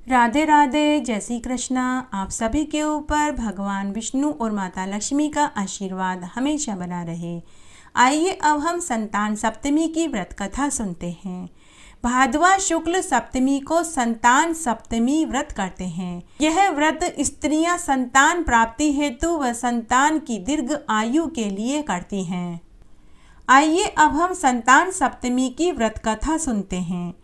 राधे राधे, जय श्री कृष्णा। आप सभी के ऊपर भगवान विष्णु और माता लक्ष्मी का आशीर्वाद हमेशा बना रहे। आइए अब हम संतान सप्तमी की व्रत कथा सुनते हैं। भाद्रवा शुक्ल सप्तमी को संतान सप्तमी व्रत करते हैं। यह व्रत स्त्रियां संतान प्राप्ति हेतु व संतान की दीर्घ आयु के लिए करती हैं। आइए अब हम संतान सप्तमी की व्रत कथा सुनते हैं।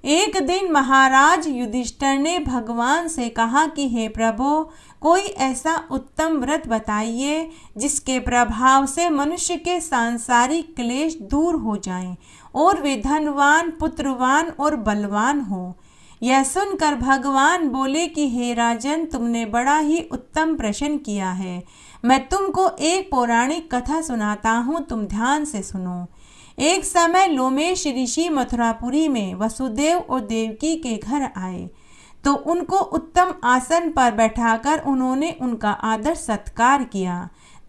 एक दिन महाराज युधिष्ठिर ने भगवान से कहा कि हे प्रभु, कोई ऐसा उत्तम व्रत बताइए जिसके प्रभाव से मनुष्य के सांसारिक क्लेश दूर हो जाएं और वे धनवान, पुत्रवान और बलवान हो। यह सुनकर भगवान बोले कि हे राजन, तुमने बड़ा ही उत्तम प्रश्न किया है। मैं तुमको एक पौराणिक कथा सुनाता हूँ, तुम ध्यान से सुनो। एक समय लोमेश ऋषि मथुरापुरी में वसुदेव और देवकी के घर आए तो उनको उत्तम आसन पर बैठाकर उन्होंने उनका आदर सत्कार किया।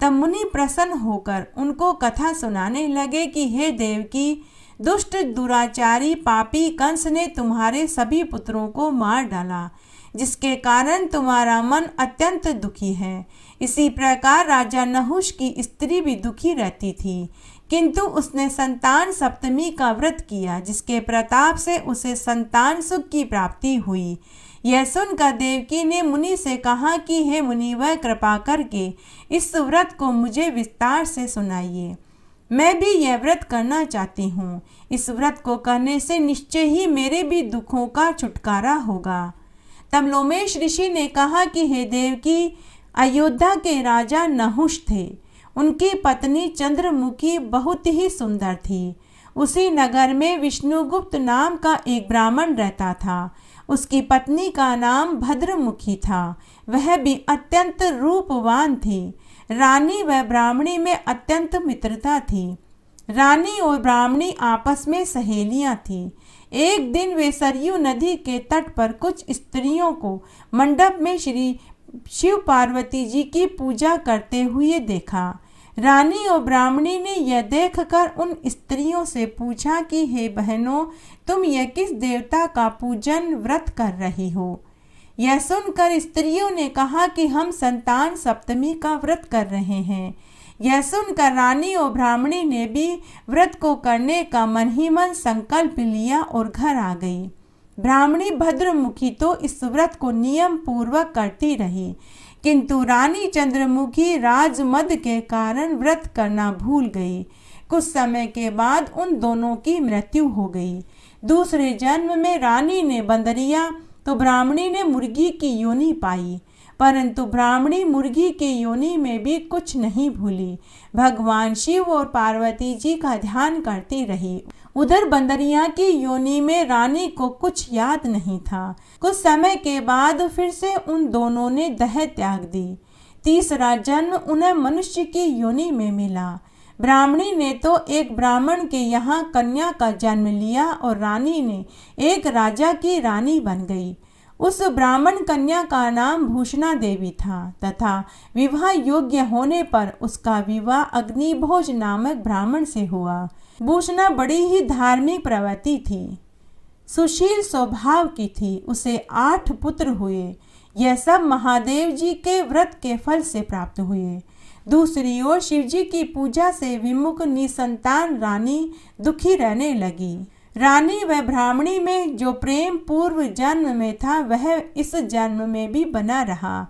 तब मुनि प्रसन्न होकर उनको कथा सुनाने लगे कि हे देवकी, दुष्ट दुराचारी पापी कंस ने तुम्हारे सभी पुत्रों को मार डाला, जिसके कारण तुम्हारा मन अत्यंत दुखी है। इसी प्रकार राजा नहुष की स्त्री भी दुखी रहती थी, किंतु उसने संतान सप्तमी का व्रत किया, जिसके प्रताप से उसे संतान सुख की प्राप्ति हुई। यह सुनकर देवकी ने मुनि से कहा कि हे मुनिवर, कृपा करके इस व्रत को मुझे विस्तार से सुनाइए। मैं भी यह व्रत करना चाहती हूँ। इस व्रत को करने से निश्चय ही मेरे भी दुखों का छुटकारा होगा। तब लोमेश ऋषि ने कहा कि हे देवकी, अयोध्या के राजा नहुष थे। उनकी पत्नी चंद्रमुखी बहुत ही सुंदर थी। उसी नगर में विष्णुगुप्त नाम का एक ब्राह्मण रहता था। उसकी पत्नी का नाम भद्रमुखी था। वह भी अत्यंत रूपवान थी। रानी व ब्राह्मणी में अत्यंत मित्रता थी। रानी और ब्राह्मणी आपस में सहेलियां थीं। एक दिन वे सरयू नदी के तट पर कुछ स्त्रियों को मंडप में श्री शिव पार्वती जी की पूजा करते हुए देखा। रानी और ब्राह्मणी ने यह देखकर उन स्त्रियों से पूछा कि हे बहनों, तुम यह किस देवता का पूजन व्रत कर रही हो? यह सुनकर स्त्रियों ने कहा कि हम संतान सप्तमी का व्रत कर रहे हैं। यह सुनकर रानी और ब्राह्मणी ने भी व्रत को करने का मन ही मन संकल्प लिया और घर आ गई। ब्राह्मणी भद्रमुखी तो इस व्रत को नियम पूर्वक करती रही, किंतु रानी चंद्रमुखी राजमद के कारण व्रत करना भूल गई। कुछ समय के बाद उन दोनों की मृत्यु हो गई। दूसरे जन्म में रानी ने बंदरिया तो ब्राह्मणी ने मुर्गी की योनि पाई, परंतु ब्राह्मणी मुर्गी के योनि में भी कुछ नहीं भूली। भगवान शिव और पार्वती जी का ध्यान करती रही। उधर बंदरिया की योनि में रानी को कुछ याद नहीं था। कुछ समय के बाद फिर से उन दोनों ने देह त्याग दी। तीसरा जन्म उन्हें मनुष्य की योनि में मिला। ब्राह्मणी ने तो एक ब्राह्मण के यहाँ कन्या का जन्म लिया और रानी ने एक राजा की रानी बन गई। उस ब्राह्मण कन्या का नाम भूषणा देवी था तथा विवाह योग्य होने पर उसका विवाह अग्निभोज नामक ब्राह्मण से हुआ। भूषणा बड़ी ही धार्मिक प्रवृत्ति थी, सुशील स्वभाव की थी। उसे 8 पुत्र हुए। यह सब महादेव जी के व्रत के फल से प्राप्त हुए। दूसरी ओर शिवजी की पूजा से विमुख निसंतान रानी दुखी रहने लगी। रानी व ब्राह्मणी में जो प्रेम पूर्व जन्म में था वह इस जन्म में भी बना रहा।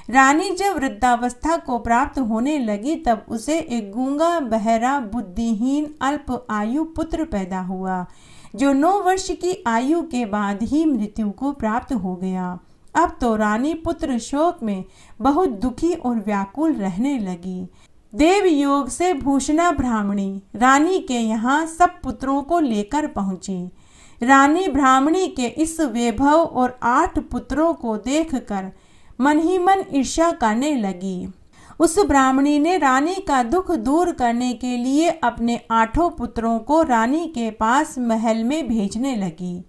रानी जब वृद्धावस्था को प्राप्त होने लगी तब उसे एक गूंगा, बहरा, बुद्धिहीन, अल्प आयु पुत्र पैदा हुआ, जो 9 वर्ष की आयु के बाद ही मृत्यु को प्राप्त हो गया। अब तो रानी पुत्र शोक में बहुत दुखी और व्याकुल रहने लगी। देव योग से भूषणा ब्राह्मणी रानी के यहाँ सब पुत्रों को लेकर पहुंची। रानी ब्राह्मणी के इस वैभव और 8 पुत्रों को देखकर मन ही मन ईर्ष्या करने लगी। उस ब्राह्मणी ने रानी का दुख दूर करने के लिए अपने 8 पुत्रों को रानी के पास महल में भेजने लगी।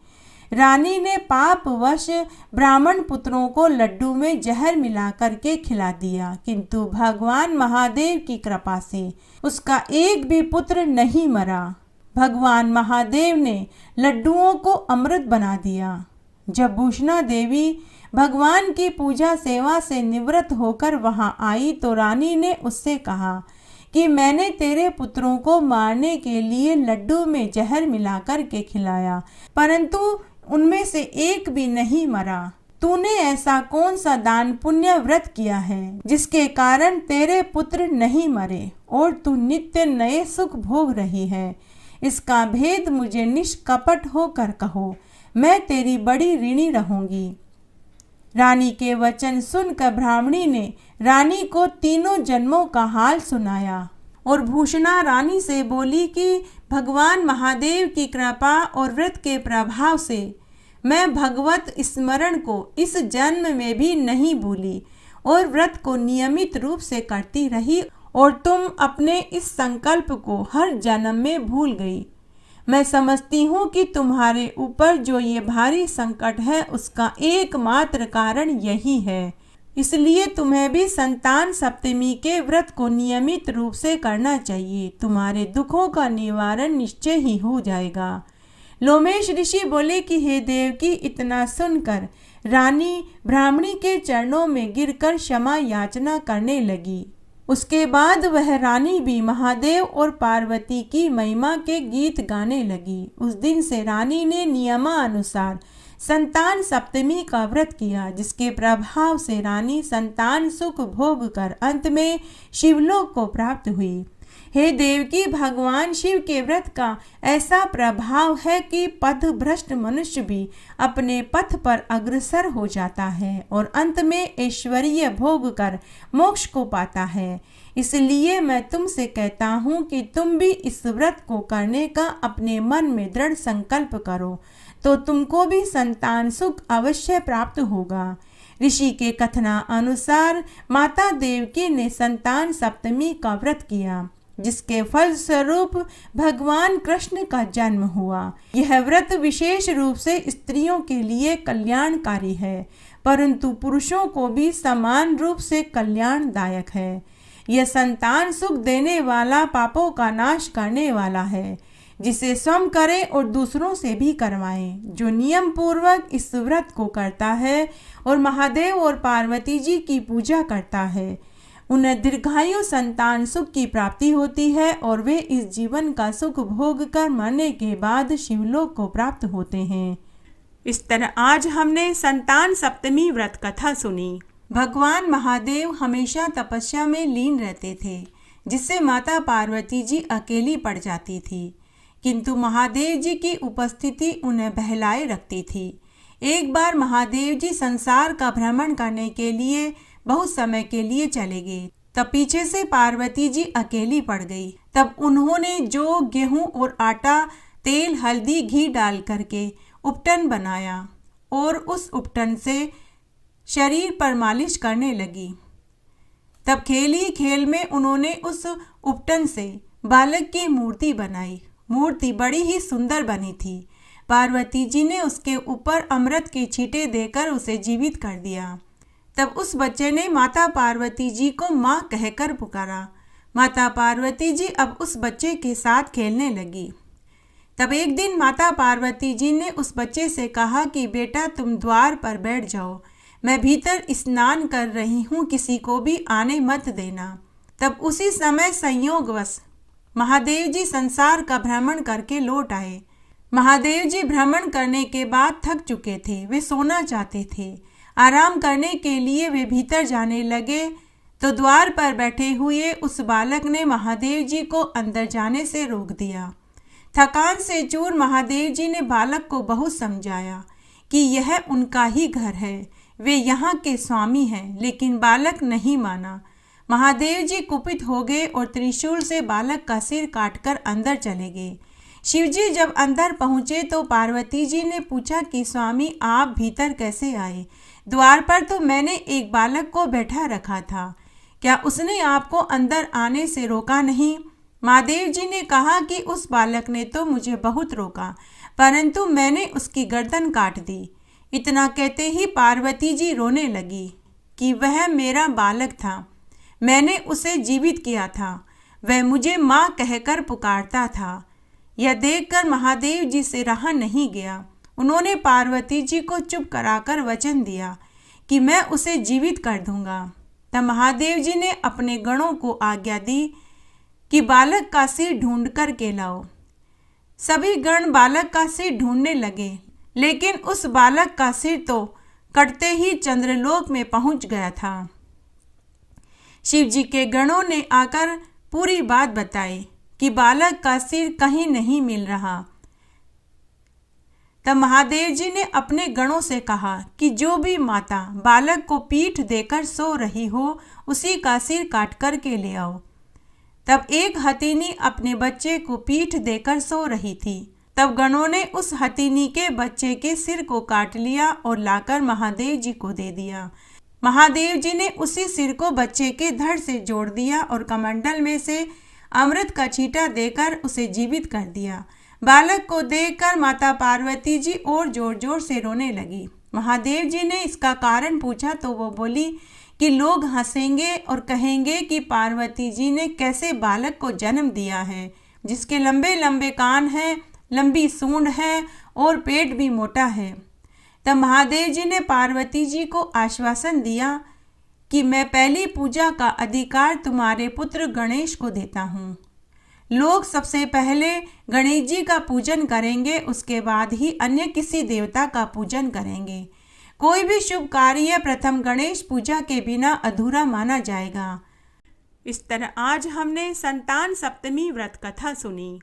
रानी ने पापवश ब्राह्मण पुत्रों को लड्डू में जहर मिला करके खिला दिया, किंतु भगवान महादेव की कृपा से उसका एक भी पुत्र नहीं मरा। भगवान महादेव ने लड्डुओं को अमृत बना दिया। जब भूषणा देवी भगवान की पूजा सेवा से निवृत्त होकर वहां आई तो रानी ने उससे कहा कि मैंने तेरे पुत्रों को मारने के लिए लड्डू में जहर मिलाकर के खिलाया, परंतु उनमें से एक भी नहीं मरा। तूने ऐसा कौन सा दान पुण्य व्रत किया है जिसके कारण तेरे पुत्र नहीं मरे और तू नित्य नए सुख भोग रही है? इसका भेद मुझे निष्कपट होकर कहो, मैं तेरी बड़ी ऋणी रहूंगी। रानी के वचन सुनकर ब्राह्मणी ने रानी को तीनों जन्मों का हाल सुनाया और भूषणा रानी से बोली कि भगवान महादेव की कृपा और व्रत के प्रभाव से मैं भगवत स्मरण को इस जन्म में भी नहीं भूली और व्रत को नियमित रूप से करती रही और तुम अपने इस संकल्प को हर जन्म में भूल गई। मैं समझती हूँ कि तुम्हारे ऊपर जो ये भारी संकट है उसका एकमात्र कारण यही है, इसलिए तुम्हें भी संतान सप्तमी के व्रत को नियमित रूप से करना चाहिए। तुम्हारे दुखों का निवारण निश्चय ही हो जाएगा। लोमेश ऋषि बोले कि हे देवकी, इतना सुनकर रानी ब्राह्मणी के चरणों में गिरकर क्षमा याचना करने लगी। उसके बाद वह रानी भी महादेव और पार्वती की महिमा के गीत गाने लगी। उस दिन से रानी ने नियमानुसार संतान सप्तमी का व्रत किया, जिसके प्रभाव से रानी संतान सुख भोग कर अंत में शिवलोक को प्राप्त हुई। हे देवकी, भगवान शिव के व्रत का ऐसा प्रभाव है कि पथभ्रष्ट मनुष्य भी अपने पथ पर अग्रसर हो जाता है और अंत में ऐश्वर्य भोग कर मोक्ष को पाता है। इसलिए मैं तुमसे कहता हूँ कि तुम भी इस व्रत को करने का अपने मन में दृढ़ संकल्प करो, तो तुमको भी संतान सुख अवश्य प्राप्त होगा। ऋषि के कथना अनुसार माता देवकी ने संतान सप्तमी का व्रत किया, जिसके फल स्वरूप भगवान कृष्ण का जन्म हुआ। यह व्रत विशेष रूप से स्त्रियों के लिए कल्याणकारी है, परंतु पुरुषों को भी समान रूप से कल्याणदायक है। यह संतान सुख देने वाला, पापों का नाश करने वाला है, जिसे स्वयं करे और दूसरों से भी करवाएं। जो नियम पूर्वक इस व्रत को करता है और महादेव और पार्वती जी की पूजा करता है, उन्हें दीर्घायु संतान सुख की प्राप्ति होती है और वे इस जीवन का सुख भोग कर मरने के बाद शिवलोक को प्राप्त होते हैं। इस तरह आज हमने संतान सप्तमी व्रत कथा सुनी। भगवान महादेव हमेशा तपस्या में लीन रहते थे, जिससे माता पार्वती जी अकेली पड़ जाती थी, किंतु महादेव जी की उपस्थिति उन्हें बहलाए रखती थी। एक बार महादेव जी संसार का भ्रमण करने के लिए बहुत समय के लिए चले गए। तब पीछे से पार्वती जी अकेली पड़ गई। तब उन्होंने जो गेहूं और आटा, तेल, हल्दी, घी डाल करके उपटन बनाया और उस उपटन से शरीर पर मालिश करने लगी। तब खेल ही खेल में उन्होंने उस उपटन से बालक की मूर्ति बनाई। मूर्ति बड़ी ही सुंदर बनी थी। पार्वती जी ने उसके ऊपर अमृत के छींटे देकर उसे जीवित कर दिया। तब उस बच्चे ने माता पार्वती जी को माँ कहकर पुकारा। माता पार्वती जी अब उस बच्चे के साथ खेलने लगी। तब एक दिन माता पार्वती जी ने उस बच्चे से कहा कि बेटा, तुम द्वार पर बैठ जाओ, मैं भीतर स्नान कर रही हूँ, किसी को भी आने मत देना। तब उसी समय संयोगवश महादेव जी संसार का भ्रमण करके लौट आए। महादेव जी भ्रमण करने के बाद थक चुके थे, वे सोना चाहते थे। आराम करने के लिए वे भीतर जाने लगे तो द्वार पर बैठे हुए उस बालक ने महादेव जी को अंदर जाने से रोक दिया। थकान से चूर महादेव जी ने बालक को बहुत समझाया कि यह उनका ही घर है, वे यहाँ के स्वामी हैं, लेकिन बालक नहीं माना। महादेव जी कुपित हो गए और त्रिशूल से बालक का सिर काटकर अंदर चले गए। शिवजी जब अंदर पहुँचे तो पार्वती जी ने पूछा कि स्वामी, आप भीतर कैसे आए? द्वार पर तो मैंने एक बालक को बैठा रखा था, क्या उसने आपको अंदर आने से रोका नहीं? महादेव जी ने कहा कि उस बालक ने तो मुझे बहुत रोका, परंतु मैंने उसकी गर्दन काट दी। इतना कहते ही पार्वती जी रोने लगी कि वह मेरा बालक था, मैंने उसे जीवित किया था, वह मुझे माँ कहकर पुकारता था। यह देखकर महादेव जी से रहा नहीं गया। उन्होंने पार्वती जी को चुप कराकर वचन दिया कि मैं उसे जीवित कर दूंगा। तब महादेव जी ने अपने गणों को आज्ञा दी कि बालक का सिर ढूंढ कर के लाओ। सभी गण बालक का सिर ढूंढने लगे, लेकिन उस बालक का सिर तो कटते ही चंद्रलोक में पहुंच गया था। शिव जी के गणों ने आकर पूरी बात बताई कि बालक का सिर कहीं नहीं मिल रहा। तब महादेव जी ने अपने गणों से कहा कि जो भी माता बालक को पीठ देकर सो रही हो, उसी का सिर काट कर के ले आओ। तब एक हथिनी अपने बच्चे को पीठ देकर सो रही थी। तब गणों ने उस हथिनी के बच्चे के सिर को काट लिया और लाकर महादेव जी को दे दिया। महादेव जी ने उसी सिर को बच्चे के धड़ से जोड़ दिया और कमंडल में से अमृत का छींटा देकर उसे जीवित कर दिया। बालक को देखकर माता पार्वती जी और जोर जोर से रोने लगी। महादेव जी ने इसका कारण पूछा तो वो बोली कि लोग हंसेंगे और कहेंगे कि पार्वती जी ने कैसे बालक को जन्म दिया है, जिसके लंबे लंबे कान हैं, लंबी सूंड है और पेट भी मोटा है। तब महादेव जी ने पार्वती जी को आश्वासन दिया कि मैं पहली पूजा का अधिकार तुम्हारे पुत्र गणेश को देता हूँ। लोग सबसे पहले गणेश जी का पूजन करेंगे, उसके बाद ही अन्य किसी देवता का पूजन करेंगे। कोई भी शुभ कार्य प्रथम गणेश पूजा के बिना अधूरा माना जाएगा। इस तरह आज हमने संतान सप्तमी व्रत कथा सुनी।